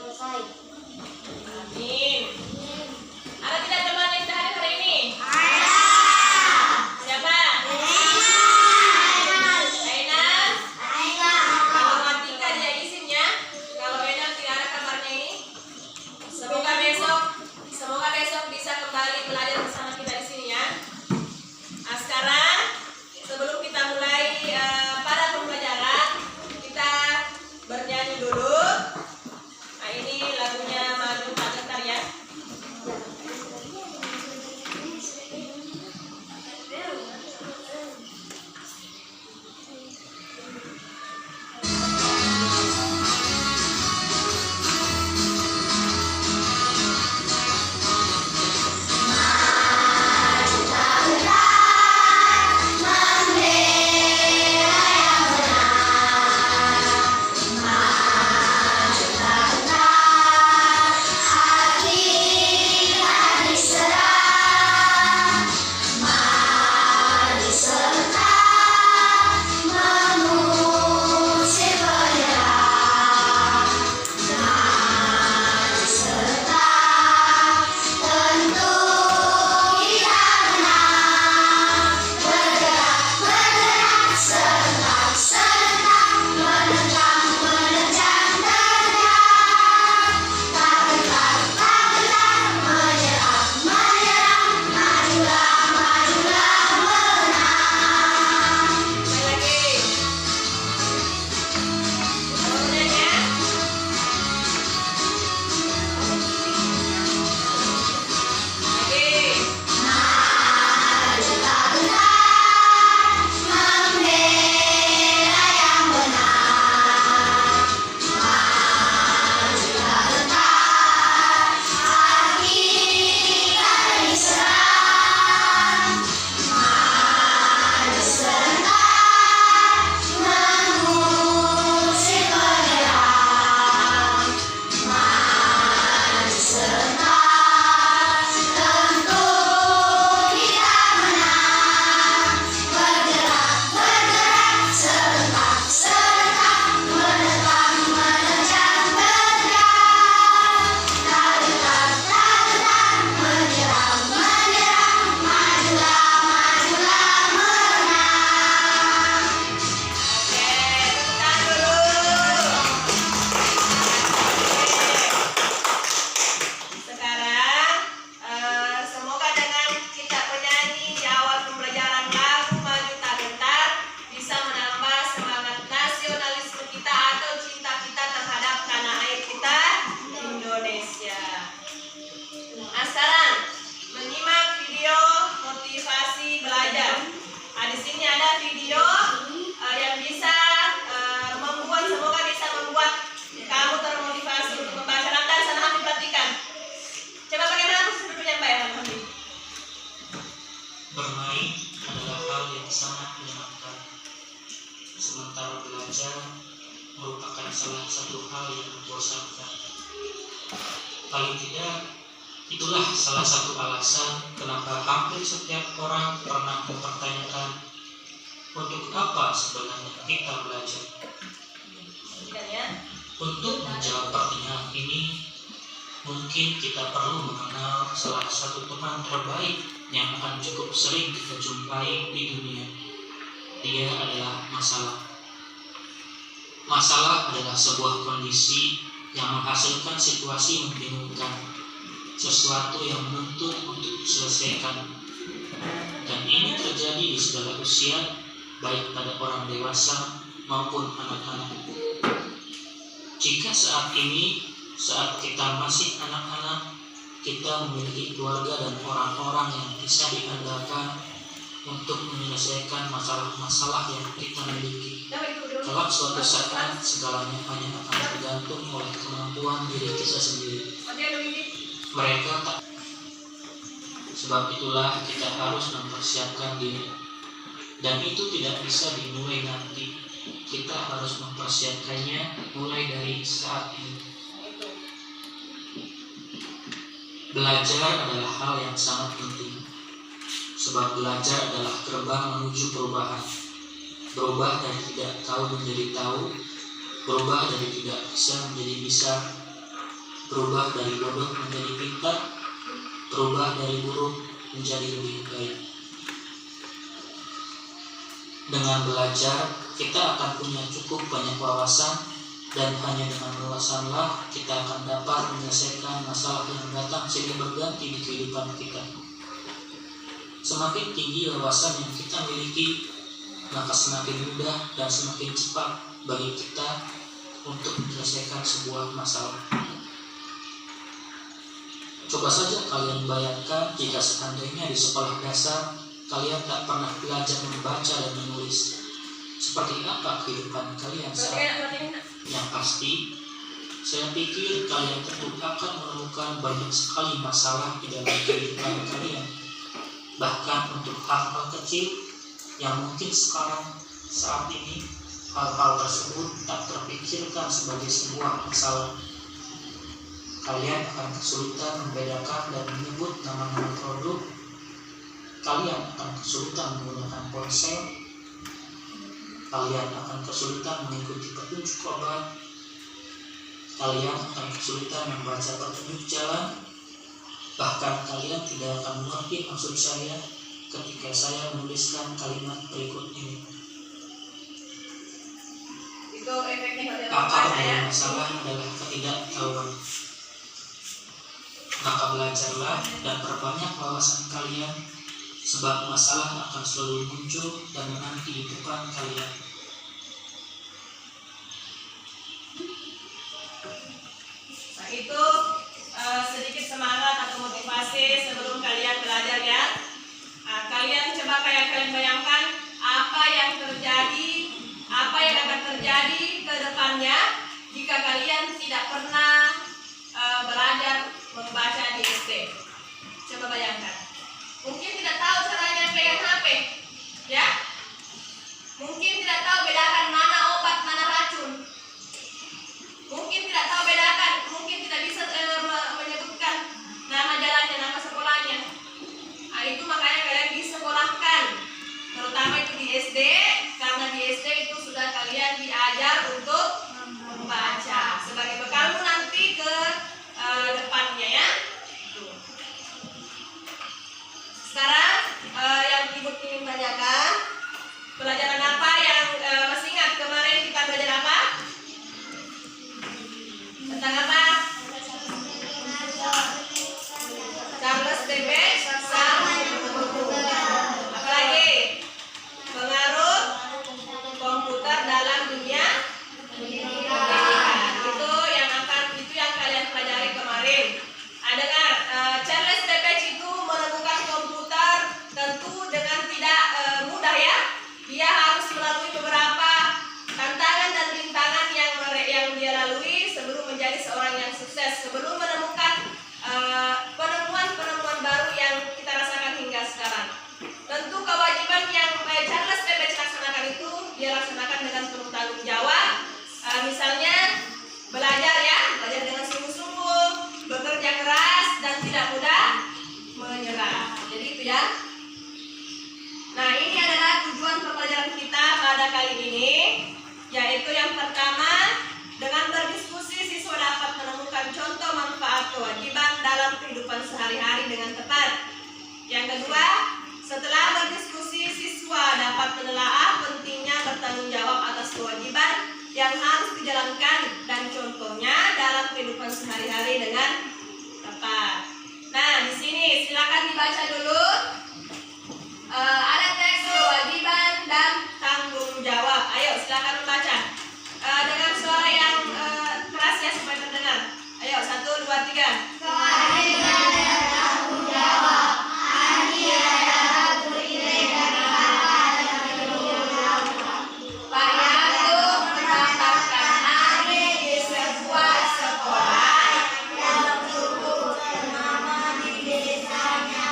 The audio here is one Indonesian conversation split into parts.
selesai. Amin. Ada tidak teman yang sudah hadir hari ini? Ada. Siapa? Ainas. Kalau Matika dia izinnya. Kalau Ainas tidak ada kabarnya ini. Semoga besok bisa kembali belajar bersama kita di sini ya. Nah, sekarang sebelum kita mulai pada pembelajaran, kita bernyanyi dulu. Nah, ini lagunya Maju Tak Gentar ya. Bermain adalah hal yang sangat menyenangkan, sementara belajar merupakan salah satu hal yang membosankan. Paling tidak, itulah salah satu alasan kenapa hampir setiap orang pernah mempertanyakan untuk apa sebenarnya kita belajar. Untuk menjawab pertanyaan ini, mungkin kita perlu mengenal salah satu teman terbaik yang akan cukup sering kita jumpai di dunia. Dia adalah masalah. Masalah adalah sebuah kondisi yang menghasilkan situasi membingungkan, sesuatu yang menuntut untuk diselesaikan. Dan ini terjadi di segala usia, baik pada orang dewasa maupun anak-anak. Jika saat kita masih anak-anak, kita memiliki keluarga dan orang-orang yang bisa diandalkan untuk menyelesaikan masalah-masalah yang kita miliki. Kelak suatu saat, segalanya hanya akan tergantung oleh kemampuan diri kita sendiri. Mereka tak. Sebab itulah kita harus mempersiapkan diri. Dan itu tidak bisa dimulai nanti. Kita harus mempersiapkannya mulai dari saat ini. Belajar adalah hal yang sangat penting, sebab belajar adalah gerbang menuju perubahan. Berubah dari tidak tahu menjadi tahu, berubah dari tidak bisa menjadi bisa, berubah dari bodoh menjadi pintar, berubah dari buruk menjadi lebih baik. Dengan belajar, kita akan punya cukup banyak wawasan, dan hanya dengan wawasanlah kita akan dapat menyelesaikan masalah yang datang silih berganti di kehidupan kita. Semakin tinggi wawasan yang kita miliki, maka semakin mudah dan semakin cepat bagi kita untuk menyelesaikan sebuah masalah. Coba saja kalian bayangkan jika seandainya di sekolah dasar kalian tak pernah belajar membaca dan menulis. Seperti apa kehidupan kalian saat? Yang pasti, saya pikir kalian tentu akan menemukan banyak sekali masalah di dalam kehidupan kalian. Bahkan untuk hal-hal kecil yang mungkin sekarang saat ini hal-hal tersebut tak terpikirkan sebagai sebuah masalah. Kalian akan kesulitan membedakan dan menyebut nama-nama produk. Kalian akan kesulitan menggunakan ponsel. Kalian akan kesulitan mengikuti petunjuk obat. Kalian akan kesulitan membaca petunjuk jalan. Bahkan kalian tidak akan mengerti maksud saya ketika saya menuliskan kalimat berikut ini. Itu efeknya Akar dari masalah adalah ketidaktahuan. Maka belajarlah dan perbanyak wawasan kalian, sebab masalah akan selalu muncul dan menanti di depan kalian. Nah, itu sedikit semangat atau motivasi sebelum kalian belajar ya. Nah, kalian coba kayak kalian bayangkan apa yang terjadi, apa yang akan terjadi ke depannya jika kalian tidak pernah belajar membaca di SD. Coba bayangkan. Mungkin tidak tahu caranya pegang HP, ya? Mungkin tidak tahu bedakan mana obat, mana racun. Mungkin tidak tahu bedakan, mungkin tidak bisa menyebutkan nama jalannya, nama sekolahnya. Nah, itu makanya kalian disekolahkan, terutama itu di SD, karena di SD itu sudah kalian diajar untuk membaca sebagai bekalmu nanti ke depannya ya. Sekarang yang ibu ingin tanyakan, pelajaran apa yang masih ingat kemarin kita belajar apa? Tentang apa? Charles Babbage sama apa lagi? Pengaruh komputer dalam dunia pendidikan. Itu yang kalian pelajari kemarin. Dengar, Charles Babbage itu menemukan komputer tentu dengan tidak mudah ya. Dia harus melalui beberapa tantangan dan rintangan yang dia lalui sebelum menjadi seorang yang sukses, sebelum menemukan penemuan-penemuan baru yang kita rasakan hingga sekarang. Tentu kewajiban yang Charles Babbage laksanakan itu dia laksanakan dengan penuh tanggung jawab. Misalnya belajar dengan sungguh-sungguh, bekerja keras dan tidak mudah menyerah. Jadi itu ya. Nah, ini adalah tujuan pembelajaran kita pada kali ini, yaitu yang pertama, dengan berdiskusi siswa dapat menemukan contoh manfaat kewajiban dalam kehidupan sehari-hari dengan tepat. Yang kedua, setelah berdiskusi siswa dapat menelaah pentingnya bertanggung jawab atas kewajiban yang harus dijalankan dan contohnya dalam kehidupan sehari-hari dengan tepat. Nah, di sini silakan dibaca dulu. Ada teks kewajiban dan tanggung jawab. Ayo silakan membaca dengan suara yang keras ya supaya terdengar. Ayo 1, 2, 3. Kewajiban dan tanggung jawab. Pak Yakub mendaftarkan Ari di sebuah sekolah Yang cukup ternama di desanya.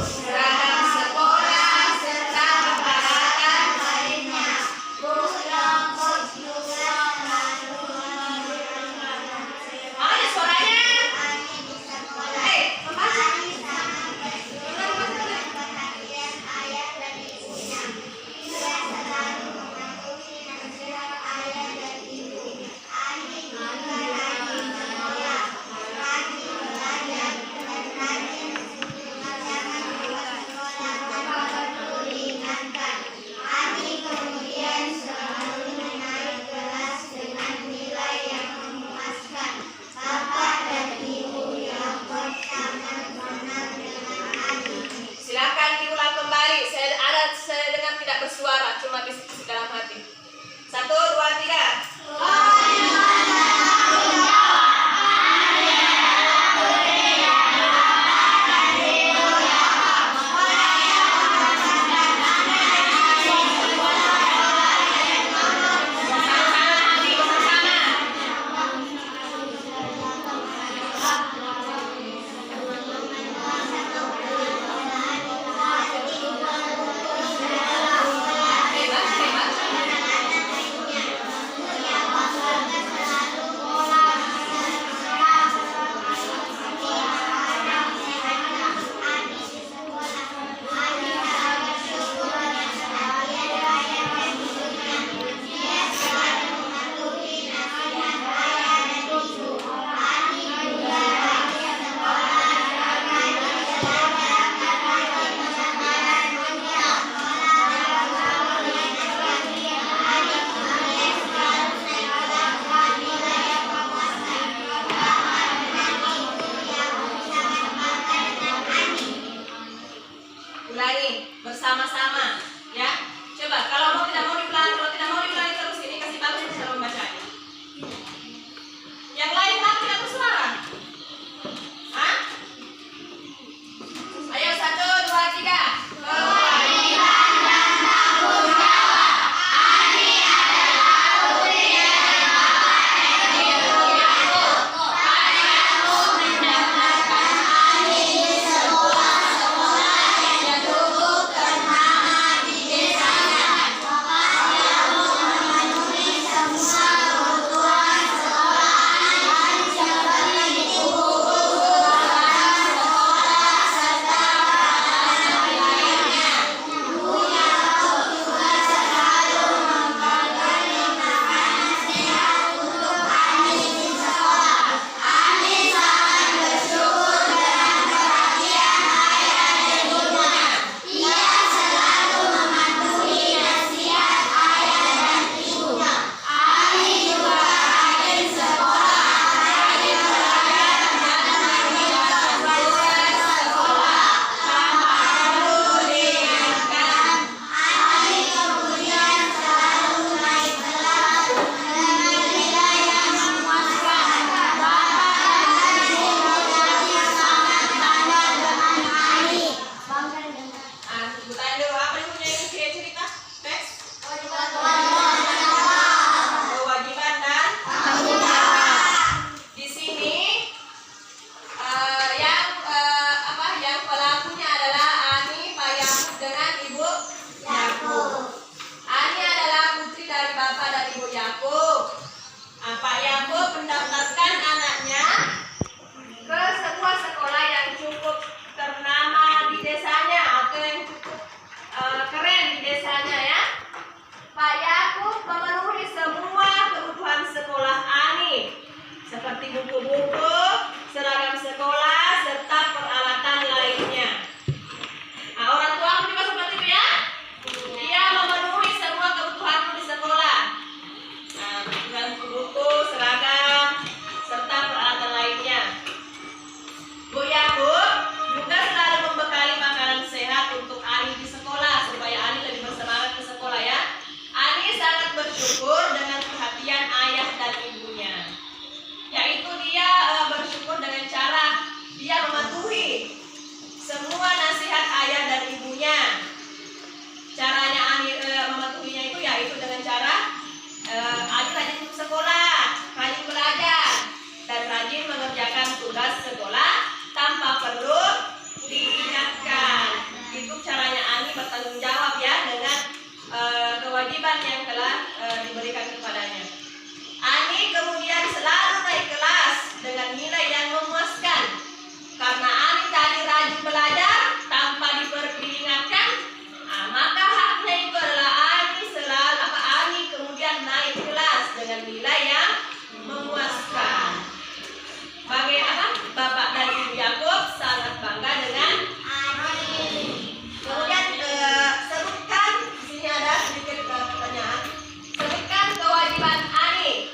seragam sekolah serta peralatan Lainnya, program juga Mana suaranya? Membaca. perhatian ayah dan ibunya. bersama-sama, ya. Coba kalau tidak mau diulangi terus ini kasih tahu cara membacanya. Yang lain kan tidak bersuara. Hah? Ayo 1, 2, 3. Kewajiban dan tanggung jawab Ani adalah putri dari Bapak dan Ibu Yakub. Pak Yakub mendaftarkan Ani di sekolah-sekolah yang cukup ternama di desanya. Bapak Yakub memenuhi semua kebutuhan sekolah Ani seperti buku-buku, seragam sekolah, serta peralatan lainnya. Bu Yakub juga selalu memberikan nasihat untuk Ani di sekolah. Ani sangat bersyukur dengan perhatian ayah dan ibunya. Ia selalu mematuhi nasihat ayah dan ibunya. Ani juga rajin sekolah, rajin belajar, dan mengerjakan tugas sekolah tanpa perlu diingatkan. Ani kemudian selalu naik kelas dengan nilai yang memuaskan. Bapak dan Ibu menjadi sangat bangga dengan Ani. Ah, sebutan dulu apa yang punya ini cerita? Next. Kewajiban dan Tanggung jawab. di sini yang pelakunya adalah Ani, Pak Yakub dengan Ibu Yakub. Ani adalah putri dari Bapak dan Ibu Yakub. Pak Yakub mendaftarkan anaknya ke sebuah sekolah yang cukup ternama di desanya atau yang cukup keren di desanya, ya. Pak Yakub memenuhi semua kebutuhan sekolah Ani seperti buku-buku, seragam sekolah, serta peralatan lainnya. Orang tua juga seperti itu, ya. Dia memenuhi semua kebutuhanmu di sekolah. Kebutuhan buku, seragam, serta peralatan lainnya. Bu Yakub juga selalu membekali makanan sehat untuk Ani di sekolah supaya Ani lebih bersemangat ke sekolah, ya. Ani sangat bersyukur dengan perhatian ayah dan ibunya, yaitu dia bersyukur dengan cara dia mematuhi semua nasihat ayah dan ibunya. Caranya Ani mematuhinya itu yaitu dengan cara Ani rajin ke sekolah, rajin belajar, dan rajin mengerjakan tugas sekolah tanpa perlu diingatkan. Itu caranya Ani bertanggung jawab, ya, dengan kewajiban yang telah diberikan kepadanya. Ani kemudian selalu naik kelas dengan nilai yang memuaskan. Karena Ani tadi rajin belajar tanpa diingatkan, maka haknya itu adalah Ani kemudian naik kelas dengan nilai yang memuaskan. Bagaimana Bapak dan Ibu Yakub sangat bangga dengan Ani. Kemudian sebutkan, di sini ada sedikit pertanyaan. Sebutkan kewajiban Ani.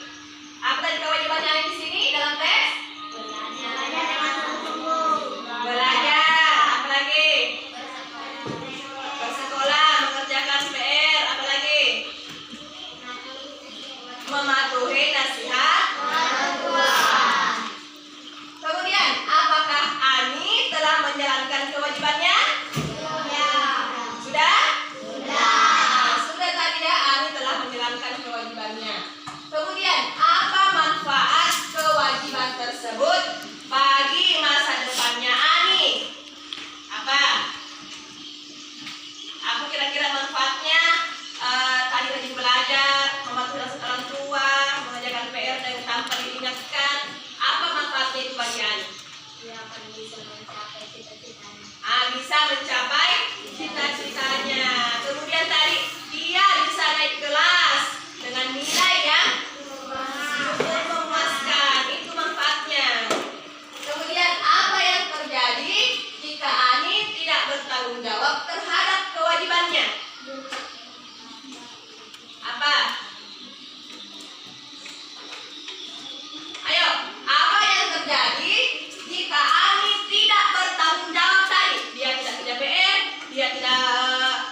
Apa tadi kewajiban Ani di sini dalam teks? Belajar. Apa lagi? Bersekolah, mengerjakan PR. Apa lagi? Mematuhi nasihat orang tua. Kemudian, apakah Ani telah menjalankan kewajibannya? Sudah? Sudah tadi, ya, Ani telah menjalankan kewajibannya. Kemudian, apa manfaat kewajiban tersebut bagi masa depannya Ani? Apa? Apa kira-kira manfaatnya? Tadi rajin belajar, mematuhi nasihat orang tua, mengerjakan PR dan tanpa diingatkan. Apa manfaatnya itu bagi Ani? Bisa mencapai cita-citanya. Kemudian tadi dia bisa naik kelas dengan nilai yang memuaskan. Itu manfaatnya. Kemudian apa yang terjadi jika Ani tidak bertanggung jawab terhadap kewajibannya? Apa? Ayo, apa yang terjadi jika Ani tidak bertanggung jawab tadi? Dia tidak kerja PR, dia tidak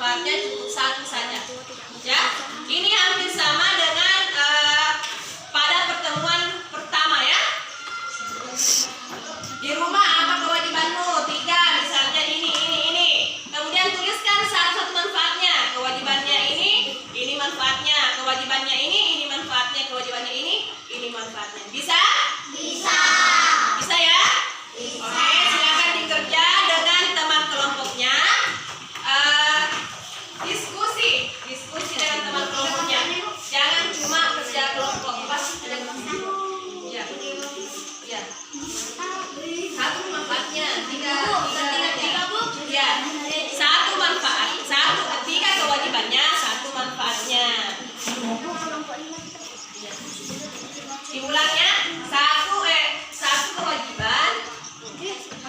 manfaatnya cukup satu saja. Ya, ini hampir sama dengan pada pertemuan pertama ya. Di rumah apa kewajibanmu? 3 misalnya ini. Kemudian tuliskan satu manfaatnya. Kewajibannya ini manfaatnya. Kewajibannya ini manfaatnya. Kewajibannya ini manfaatnya. Bisa? Bisa. Bisa ya? Oke, silakan dikerja dengan teman kelompoknya. Diskusi dengan teman kelompoknya. Jangan cuma kerja kelompok. Ya. Ya. Satu manfaatnya, tiga Bu. Ya. Satu manfaat, tiga kewajibannya, satu manfaatnya. Simulasinya satu kewajiban,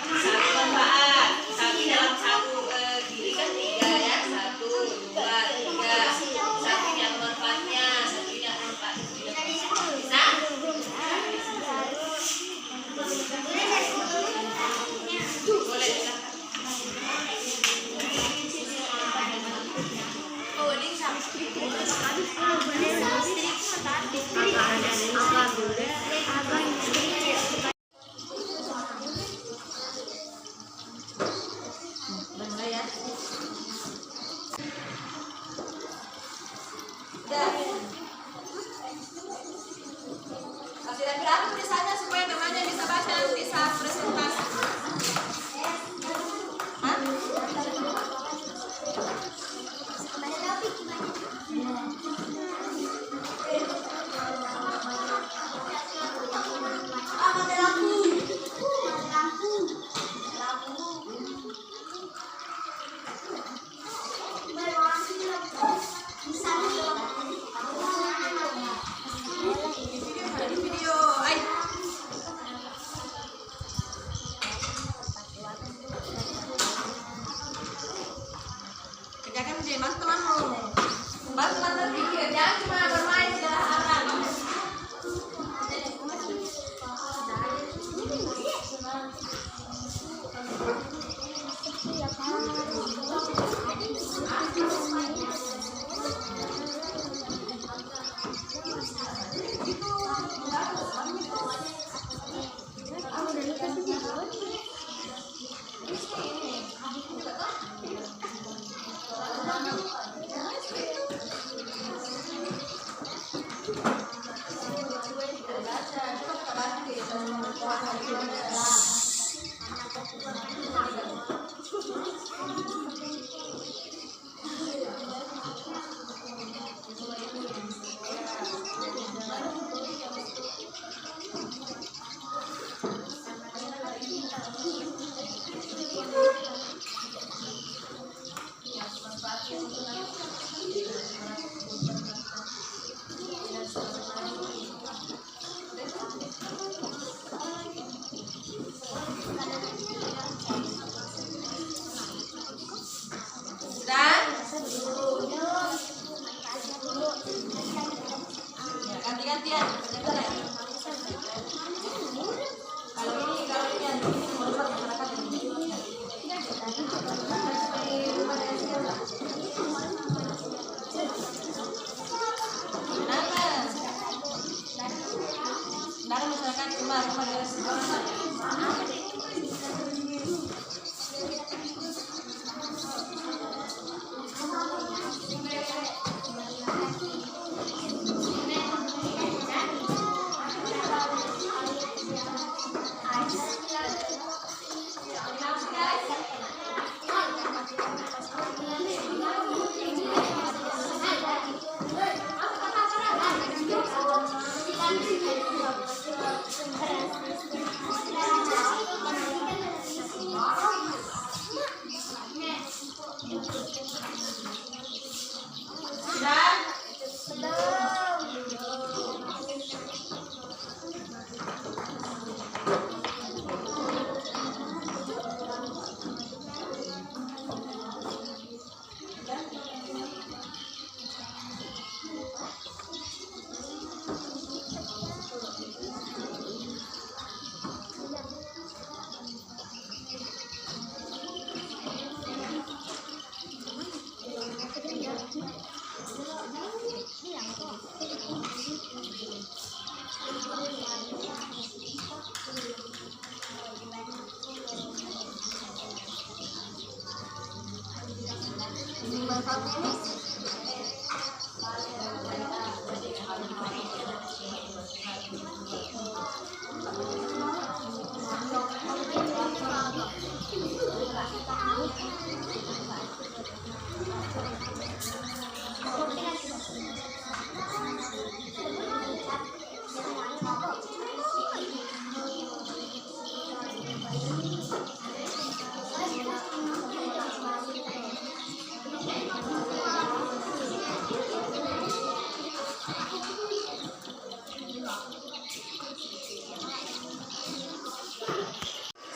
satu manfaat. Tapi dalam satu diri kan 3 ya. 1, 2, 3. Satu yang manfaatnya, satu yang manfaatnya. Bisa? Boleh bisa. Kasih rapi-rapi tulisannya supaya temannya bisa baca nanti saat presentasi. Hah? Video. Ay. Kerjakan dia bantu temanmu. Bantu teman berpikir, jangan cuma bermain sederhana. Ganti-gantian. Kalau ini yang ini menurut masyarakat ini. Kenapa? Karena misalkan cuma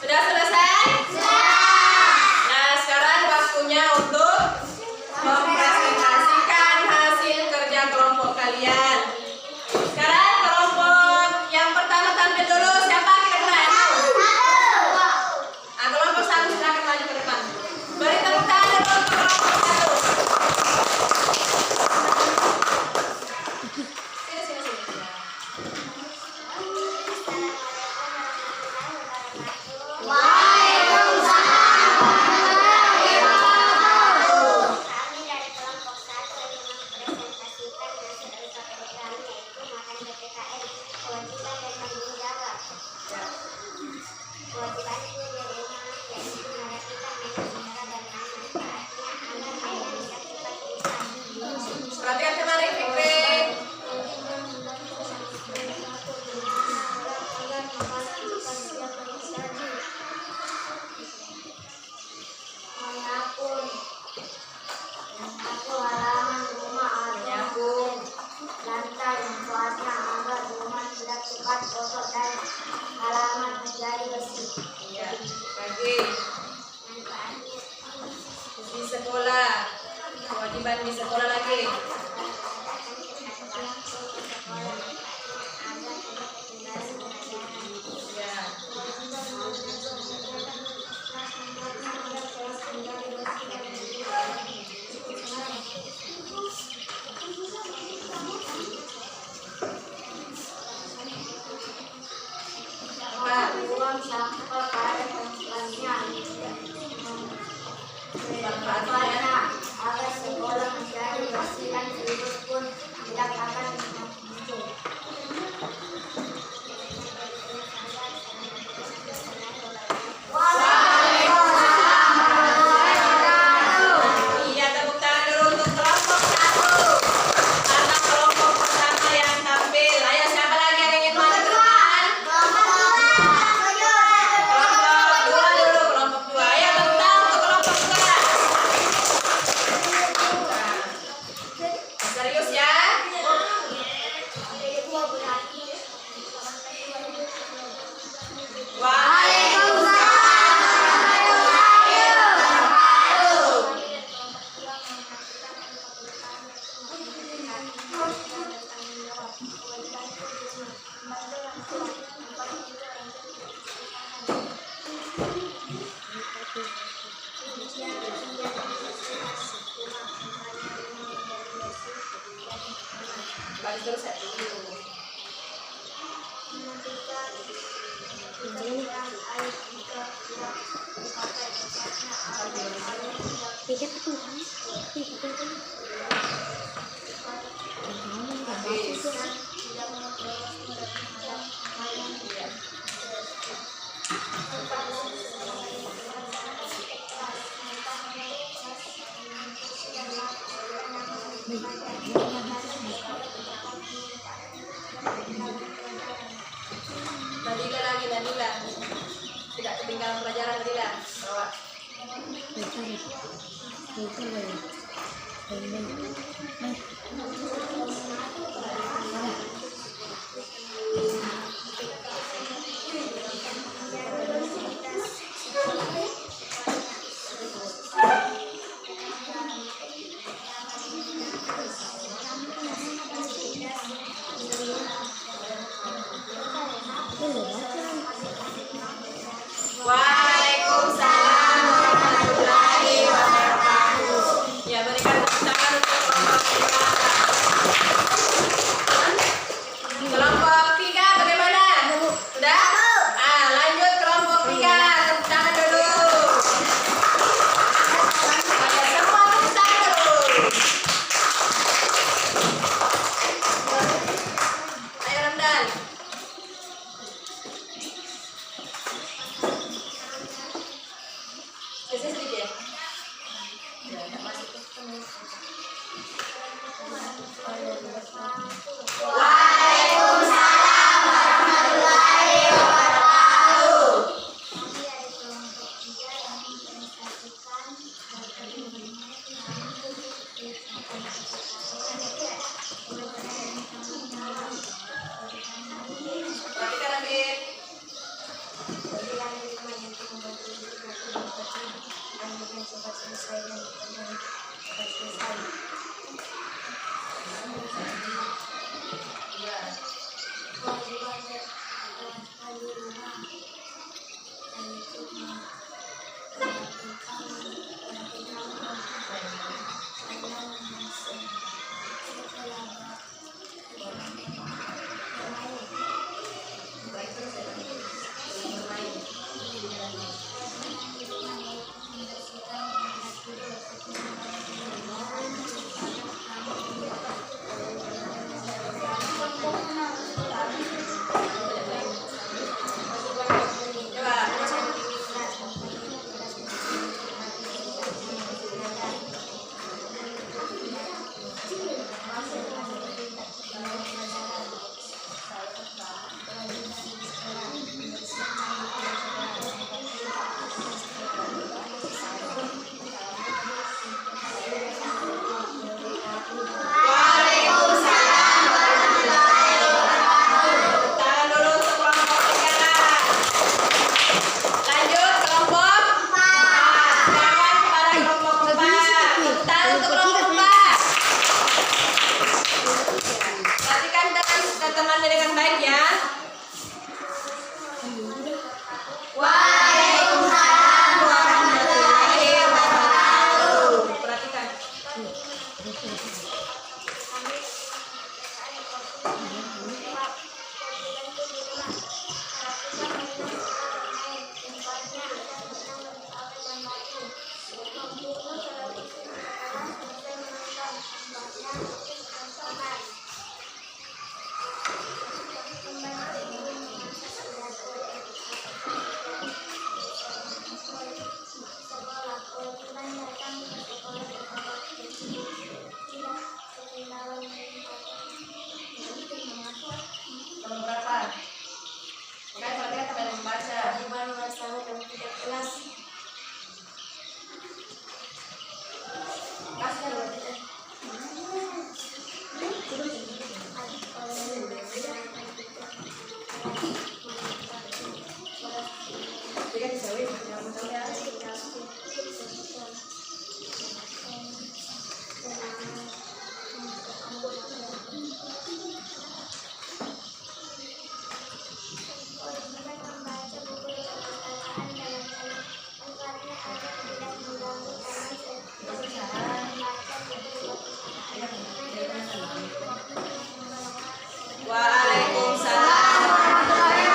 Sudah selesai? Nah, sekarang waktunya untuk mempresentasikan hasil kerja kelompok kalian. Sekarang kelompok yang pertama tampil dulu. Siapa kira-kira yang mau? Nah, kelompok satu silakan maju ke depan. Beri tepuk tangan dulu untuk kelompok satu. Sini. Kami dari kelompok 1 ingin mempresentasikan hasil LKPP kami, yaitu makan PPKM, kewajiban dan tanggung jawab. Kewajiban itu dari mana, yaitu merapikan mainan saudara dan anak, artinya agar mainan tidak cepat rusak. Perhatikan kembali, Fikri. Menyapu halaman rumah atau lantai membuatnya agar rumah tidak cepat kotor dan halaman menjadi bersih. Iya, lagi Manfaatnya di sekolah. Kewajiban di sekolah lagi. Ya. buang sampah pada tempatnya. Manfaatnya Agar sekolah menjadi bersih dan virus pun tidak akan muncul. iya, tepuk tangan dulu untuk kelompok satu. Karena kelompok pertama yang tampil. Ayo, siapa lagi yang ingin maju ke depan? Kelompok dua dulu, kelompok dua. Ayo, tepuk tangan untuk kelompok dua. Nah, serius ya? Balik terus ya dulu. Nadila. Tidak ketinggalan pelajaran Nadila. Bawa. Waalaikumsalam warahmatullahi wabarakatuh. Ya, berikan tepuk tangan untuk kelompok tiga. Kelompok tiga bagaimana? Sudah? Ah, lanjut kelompok tiga. Tepuk tangan dulu. Waalaikumsalam warahmatullahi wabarakatuh. Kami dari kelompok 3 yang mempresentasikan Perhatikan adik. cepat selesai dan cepat selesai. Kewajiban berkewajiban di rumah yaitu memperhatikan teman dengan baik ya. Waalaikumsalam warahmatullahi wabarakatuh. Perhatikan. Nomor berapa? Oke, perhatikan sampai membaca. Kewajiban melaksanakan tugas kelas. Waalaikumsalam.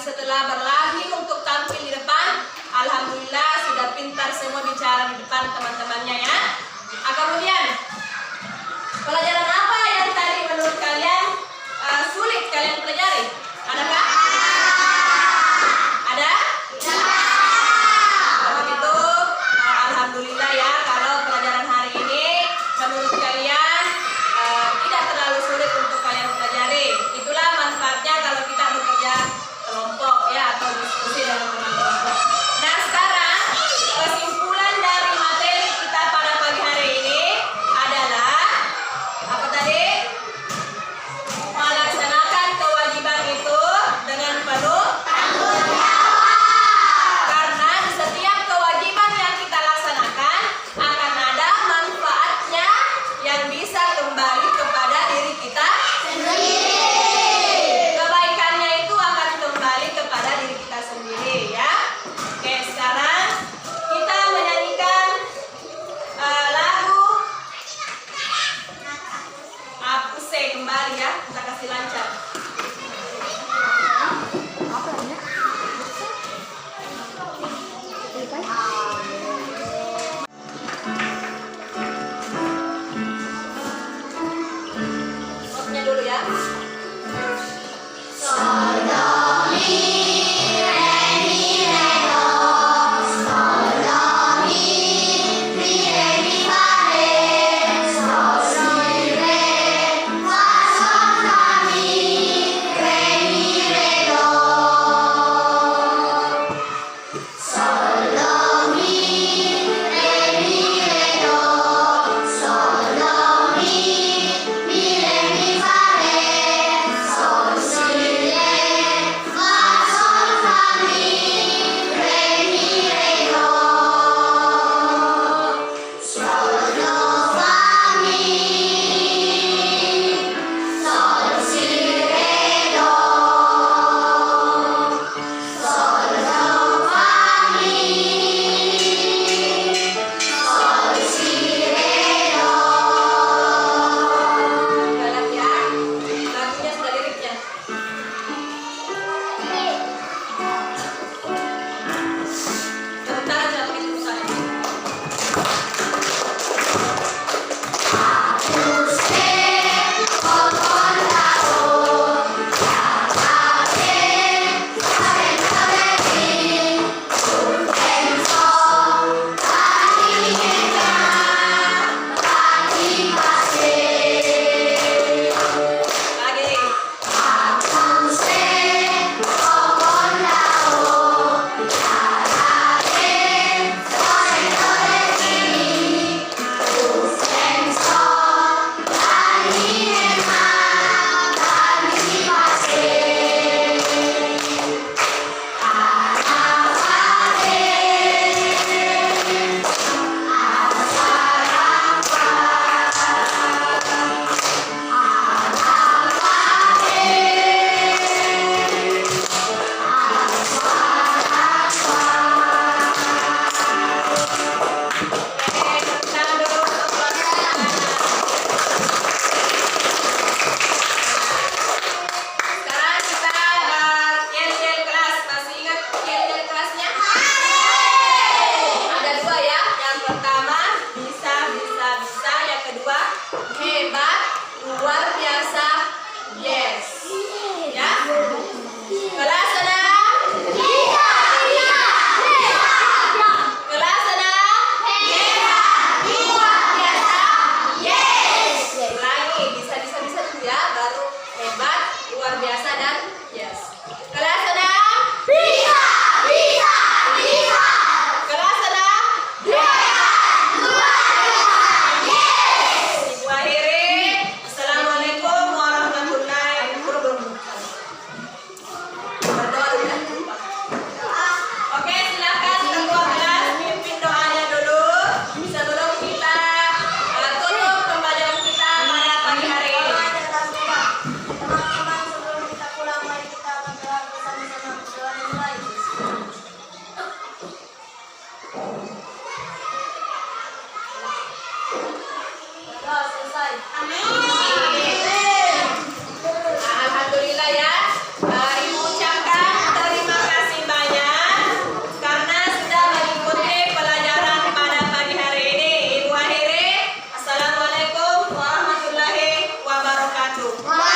setelah berlatih untuk tampil di depan, alhamdulillah sudah pintar semua bicara di depan teman-temannya ya. Kemudian pelajaran apa yang tadi menurut kalian sulit kalian pelajari? Adakah? Ada? Kalau gitu, alhamdulillah ya kalau pelajaran hari ini menurut kalian tidak terlalu sulit untuk kalian pelajari. Itulah manfaatnya kalau kita bekerja kelompok ya atau diskusi dalam kelompok. Nah sekarang kesimpulan dari materi kita pada pagi hari ini adalah apa tadi? Melaksanakan kewajiban itu wabarakatuh.